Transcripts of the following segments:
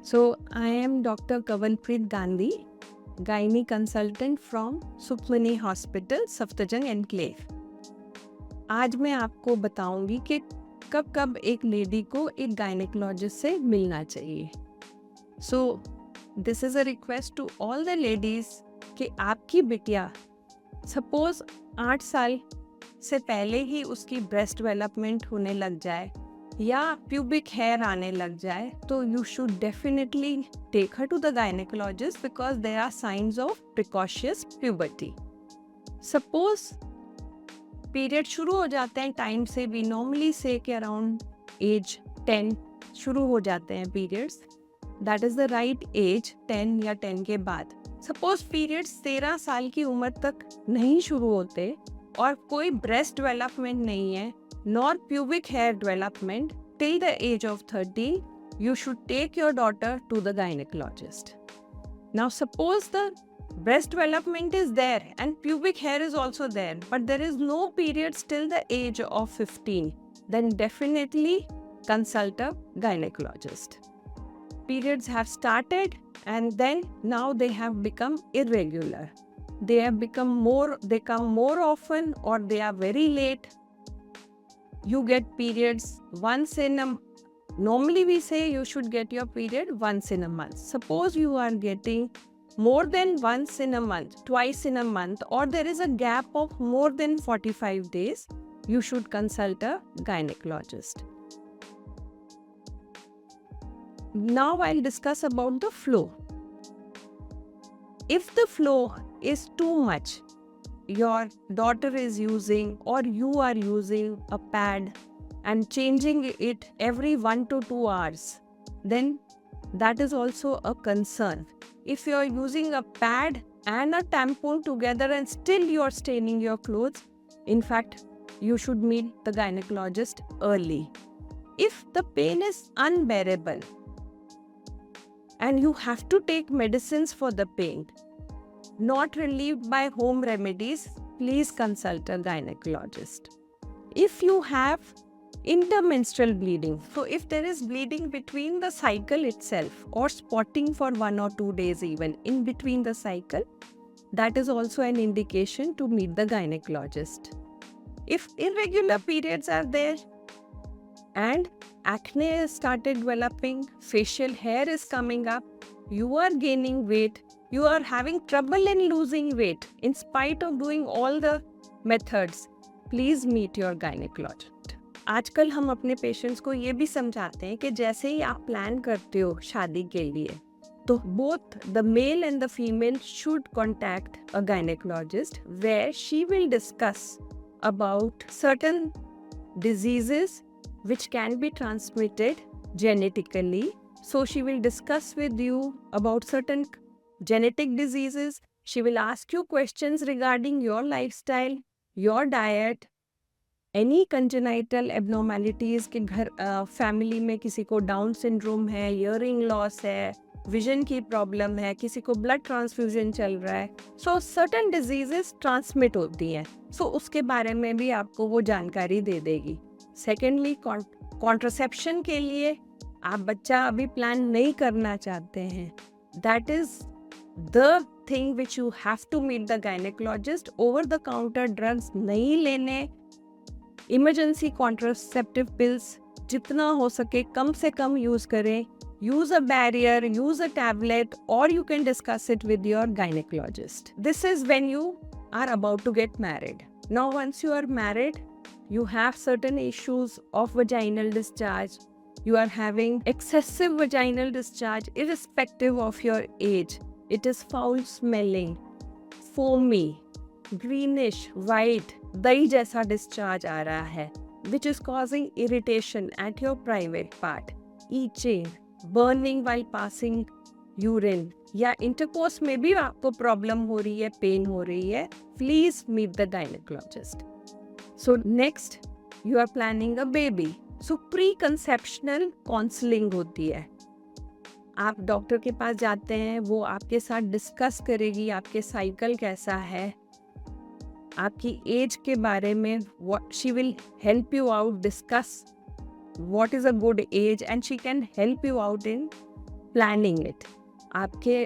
So, I am Dr. Kavalpreet Gandhi, gynae consultant from Sukhmani Hospital, Safdarjung Enclave. आज मैं आपको बताऊंगी कि कब कब एक लेडी को एक गायनेकोलॉजिस्ट से मिलना चाहिए. So this is a request to all the ladies कि आपकी बिटिया सपोज 8 साल से पहले ही उसकी ब्रेस्ट डेवलपमेंट होने लग जाए या प्यूबिक हेयर आने लग जाए, तो you should definitely take her to the gynaecologist because there are signs of precocious puberty. Suppose period शुरू हो जाते हैं टाइम से, वी नॉर्मली से कि अराउंड एज 10 शुरू हो जाते हैं periods. That is the right age, 10 या 10 के बाद. सपोज पीरियड्स 13 साल की उम्र तक नहीं शुरू होते और कोई ब्रेस्ट डेवलपमेंट नहीं है nor pubic hair development till the age of 30, you should take your daughter to the gynecologist. Now suppose the breast development is there and pubic hair is also there, but there is no periods till the age of 15, then definitely consult a gynecologist. Periods have started and then now they have become irregular. They come more often or they are very late. You get periods once in a normally we say you should get your period once in a month. Suppose you are getting more than once in a month, twice in a month, or there is a gap of more than 45 days, you should consult a gynecologist. Now I'll discuss about the flow. If the flow is too much, your daughter is using or you are using a pad and changing it every 1 to 2 hours, then that is also a concern. If you are using a pad and a tampon together and still you are staining your clothes, in fact, you should meet the gynecologist early. If the pain is unbearable and you have to take medicines for the pain, not relieved by home remedies, please consult a gynecologist. If you have intermenstrual bleeding, so if there is bleeding between the cycle itself or spotting for 1 or 2 days even in between the cycle, that is also an indication to meet the gynecologist. If irregular periods are there and acne has started developing, facial hair is coming up, you are gaining weight, you are having trouble in losing weight in spite of doing all the methods, please meet your gynecologist. आजकल हम अपने patients को ये भी समझाते हैं कि जैसे ही आप प्लान करते हो शादी के लिए, तो both the male and the female should contact a gynecologist where she will discuss about certain diseases which can be transmitted genetically. So she will discuss with you about certain genetic diseases. She will ask you questions regarding your lifestyle, your diet, any congenital abnormalities कि घर family में किसी को down syndrome है, hearing loss है, vision की problem है, किसी को ब्लड ट्रांसफ्यूजन चल रहा है. सो सर्टन डिजीजेस ट्रांसमिट होती हैं, सो उसके बारे में भी आपको वो जानकारी दे देगी. सेकेंडली, कॉन्ट्रासेप्शन के लिए आप बच्चा अभी प्लान नहीं करना चाहते हैं, that is the thing which you have to meet the gynecologist. Over the counter drugs नहीं लेने, emergency contraceptive pills जितना हो सके कम से कम यूज करें. Use a barrier, use a tablet, or you can discuss it with your gynecologist. This is when you are about to get married. Now once you are married, you have certain issues of vaginal discharge. You are having excessive vaginal discharge irrespective of your age. It is foul smelling, foamy, greenish, white, दही जैसा discharge आ रहा है, which is causing irritation at your private part, itching, burning while passing urine, या intercourse में भी आपको problem हो रही है, pain हो रही है, please meet the gynecologist. So next, you are planning a baby. So pre-conceptional counseling होती है. आप डॉक्टर के पास जाते हैं, वो आपके साथ डिस्कस करेगी आपके साइकिल कैसा है, आपकी एज के बारे में. She will help you out, discuss what is a good age, and she can help you out in planning it. आपके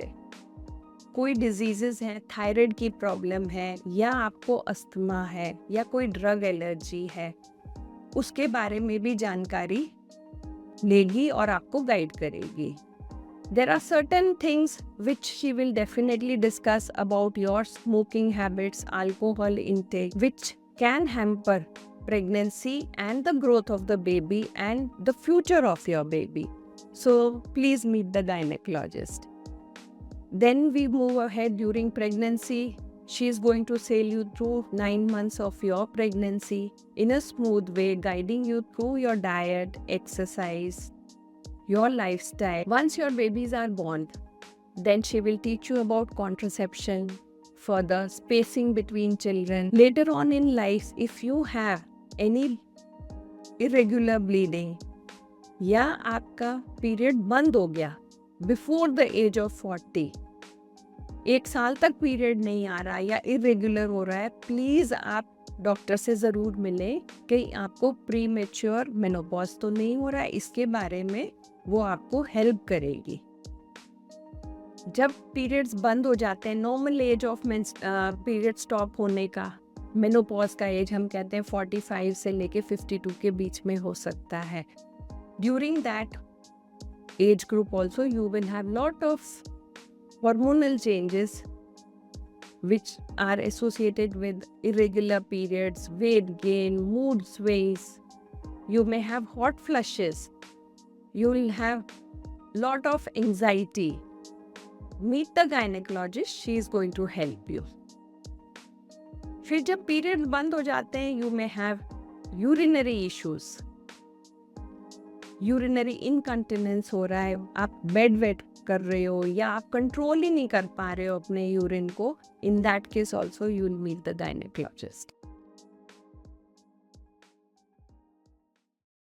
कोई डिजीजेस हैं, थायराइड की प्रॉब्लम है, या आपको अस्थमा है, या कोई ड्रग एलर्जी है, उसके बारे में भी जानकारी लेगी और आपको गाइड करेगी। There are certain things which she will definitely discuss about your smoking habits, alcohol intake, which can hamper pregnancy and the growth of the baby and the future of your baby. So please meet the gynecologist. Then we move ahead during pregnancy. She is going to sail you through 9 months of your pregnancy in a smooth way, guiding you through your diet, exercise, your lifestyle. Once your babies are born, then she will teach you about contraception, further spacing between children. Later on in life, if you have any irregular bleeding या आपका period बंद हो गया before the age of 40, 1 साल तक period नहीं आ रहा या इरेगुलर हो रहा है, प्लीज़ आप डॉक्टर से ज़रूर मिलें कि आपको प्री मैच्योर मेनोपॉज तो नहीं हो रहा है। इसके बारे में वो आपको हेल्प करेगी। जब पीरियड्स बंद हो जाते हैं, normal age of period stop होने का, मेनोपॉज का एज हम कहते हैं 45 से लेके 52 के बीच में हो सकता है। During that age group also you will have lot of hormonal changes which are associated with irregular periods, weight gain, mood swings. You may have hot flushes. You will have lot of anxiety. Meet the gynecologist. She is going to help you. फिर जब period बंद हो जाते हैं, you may have urinary issues. Urinary incontinence हो रहा है, आप बेड वेट कर रहे हो या आप कंट्रोल ही नहीं कर पा रहे हो अपने यूरिन को, in that case also you will meet the gynaecologist.